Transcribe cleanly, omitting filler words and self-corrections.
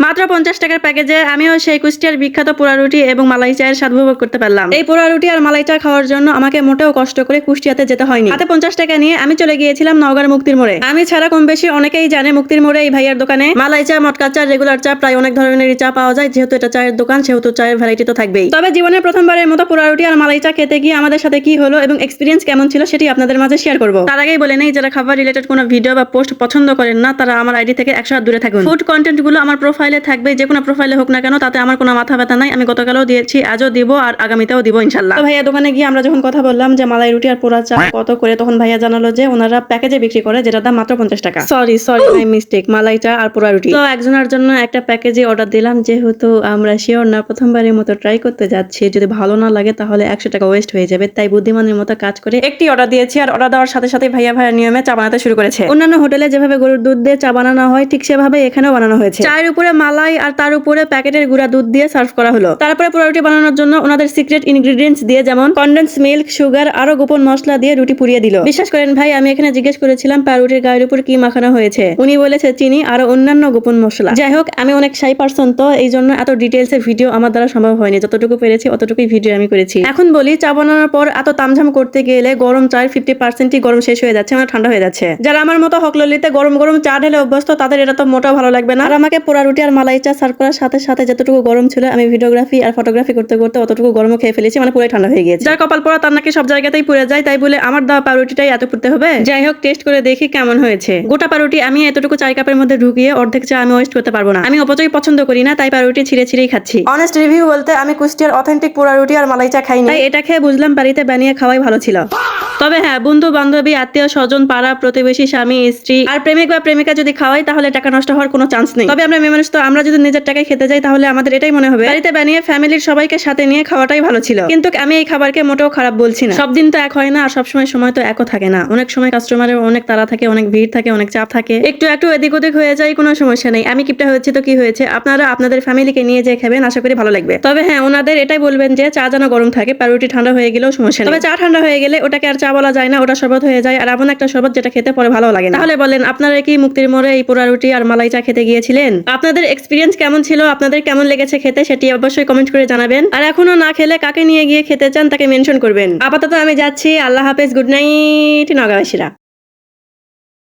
মাত্র 50 টাকার প্যাকেজে আমিও সেই কুষ্টিয়ার বিখ্যাত পোড়া রুটি এবং মালাই চায়ের স্বাদ উপভোগ করতে পারলাম। এই পোড়া রুটি আর মালাই চা খাওয়ার জন্য আমাকে মোটেও কষ্ট করে কুষ্টিয়াতে যেতে হয়নি। হাতে 50 টাকা নিয়ে আমি চলে গিয়েছিলাম নওগাঁর মুক্তির মোড়ে। আমি ছাড়া কম বেশি অনেকেই জানে মুক্তির মোড়ে এই ভাইয়ার দোকানে মালাই চা, মটকা চা, রেগুলার চা, প্রায় অনেক ধরনের চা পাওয়া যায়। যেহেতু এটা চায়ের দোকান সেহেতু চায়ের ভ্যারাইটি তো থাকবেই। তবে জীবনে প্রথমবারের মতো পোড়া রুটি আর মালাই চা খেতে গিয়ে আমাদের সাথে কি হলো এবং এক্সপিরিয়েন্স কেমন ছিল সেটি আপনাদের মাঝে শেয়ার করবো। তার আগেই বলে নেই, যারা খাবার রিলেটেড কোনো ভিডিও বা পোস্ট পছন্দ করেন না তারা আমার আইডি থেকে 100 হাত দূরে থাকুন। ফুড কন্টেন্ট গুলো আমার প্রোফাইলে থাকবে, যে কোনো প্রোফাইলে হোক না কেন, তাতে আমার কোনো মাথা ব্যথা নাই। আমি গতকালও দিয়েছি, আজও দিব আর আগামীতেও দিব ইনশাল্লাহ। তো ভাইয়া দোকানে গিয়ে আমরা যখন কথা বললাম যে মালাই রুটি আর পোড়া চা কত করে, তখন ভাইয়া জানালো যে ওনারা প্যাকেজে বিক্রি করে, যেটা দাম মাত্র 50 টাকা। সরি মাই মিস্টেক, মালাই চা আর পোড়া রুটি। তো একজনের জন্য একটা প্যাকেজে অর্ডার দিলাম, যেহেতু আমরা শিওর না, প্রথমবারের মতো ট্রাই করতে যাচ্ছি, যদি ভালো না লাগে তাহলে 100 টাকা ওয়েস্ট হয়ে যাবে। তাই বুদ্ধিমানের মতো কাজ করে একটি অর্ডার দিয়েছি, আর অর্ডার দেওয়ার সাথে সাথে ভাইয়া নিয়মে চা বানাতে শুরু করেছে। অন্যান্য হোটেলে যেভাবে গরুর দুধ দিয়ে চা বানানো হয় ঠিক সেভাবে এখানেও বানানো হয়েছে। চায়ের উপরে মালাই আর তার উপরে প্যাকেটের গুঁড়া দুধ দিয়ে সার্ভ করা হলো। তারপরে পোড়া রুটি বানানোর জন্য ওনাদের সিক্রেট ইনগ্রেডিয়েন্টস দিয়ে, যেমন কনডেন্স মিল্ক, সুগার, আরো গোপন মশলা দিয়ে রুটি পুড়িয়ে দিল। বিশ্বাস করেন ভাই, আমি এখানে জিজ্ঞেস করেছিলাম রুটির গায়ের উপর কি মাখানো হয়েছে। উনি বলেছে চিনি আরো অন্যান্য গোপন মশলা। যাই হোক, আমি অনেক শাই পারসন, তো এই জন্য এত ডিটেলস এর ভিডিও আমার দ্বারা সম্ভব হয়নি। যতটুকু পেরেছি অতটুকুই ভিডিও আমি করেছি। এখন বলি, চা বানানোর পর এত তামঝাম করতে গেলে গরম চায়ের 50% গরম শেষ হয়ে যাচ্ছে, মানে ঠান্ডা হয়ে যাচ্ছে। যারা আমার মতো হকললিতে গরম গরম চা ঢেলে অভ্যস্ত, তাদের এটা তো মোটেও ভালো লাগবে না। আর আমাকে পোড়া রুটি আর মালাই চা সার্ভ করার সাথে সাথে যতটুকু গরম ছিল, আমি ভিডিওগ্রাফি আর ফটোগ্রাফি করতে করতে অতটুকু গরমও খেয়ে ফেলেছি, মানে পুরো ঠান্ডা হয়ে গিয়েছে। যার কপাল পোড়া তার নাকি সব জায়গাতেই পুড়ে যায়, তাই বলে আমার দেওয়া পাউরুটিটাই এত পুড়তে হবে? যাই হোক, টেস্ট করে দেখি কেমন হয়েছে। গোটা পাউরুটি আমি এতটুকু চাই কাপের মধ্যে ঢুকিয়ে অর্ধেক চা আমি ওয়েস্ট করতে পারবো না। আমি অপচয় পছন্দ করি না, তাই পাউরুটি ছিঁড়ে ছিঁড়েই খাচ্ছি। অনেস্ট রিভিউ বলতে, আমি কুষ্টিয়ার অথেন্টিক পোড়া রুটি আর মালাই চা খাইনি, তাই এটা খেয়ে বুঝলাম বাড়িতে বানিয়ে খাওয়াই ভালো ছিল। তবে হ্যাঁ, বন্ধু বান্ধবী, আত্মীয় স্বজন, পাড়া প্রতিবেশী, স্বামী স্ত্রী আর প্রেমিক বা প্রেমিকা যদি খাওয়াই তাহলে টাকা নষ্ট হওয়ার কোনো চান্স নেই। তবে আমরা মেয়ে মানুষ, তো আমরা যদি নিজের টাকায় খেতে যাই তাহলে আমাদের এটাই মনে হবে বাড়িতে বানিয়ে ফ্যামিলির সবাইকে সাথে নিয়ে খাওয়াটাই ভালো ছিল। কিন্তু আমি এই খাবারকে মোটেও খারাপ বলছি না। সব দিন তো এক হয় না, আর সবসময় সময় তো একও থাকে না। অনেক সময় কাস্টমারের অনেক তাড়া থাকে, অনেক ভিড় থাকে, অনেক চাপ থাকে, একটু এদিক ওদিক হয়ে যায়, কোনো সমস্যা নেই। আমি কিপটা হয়েছে তো কি হয়েছে, আপনারা আপনাদের ফ্যামিলিকে নিয়ে যে খাবেন, আশা করি ভালো লাগবে। তবে হ্যাঁ, ওনাদের এটাই বলবেন যে চা যেন গরম থাকে, পাউরুটি ঠান্ডা হয়ে গেলেও সমস্যা নেই। তবে চা ঠান্ডা হয়ে গেলে ওটাকে আর চা বলা যায় না, ওটা শরবত হয়ে যায়, আর এমন একটা শরবত যেটা খেতে পরে ভালো লাগে না। তাহলে বলেন, আপনারা কি মুক্তির মোড়ে এই পোড়া রুটি আর মালাই চা খেতে গিয়েছিলেন? আপনাদের এক্সপিরিয়েন্স কেমন ছিল? আপনাদের কেমন লেগেছে খেতে সেটি অবশ্যই কমেন্ট করে জানাবেন। আর এখনো না খেলে কাকে নিয়ে গিয়ে খেতে চান তাকে মেনশন করবেন। আপাতত আমি যাচ্ছি, আল্লাহ হাফেজ, গুড নাইট নওগাঁবাসীরা।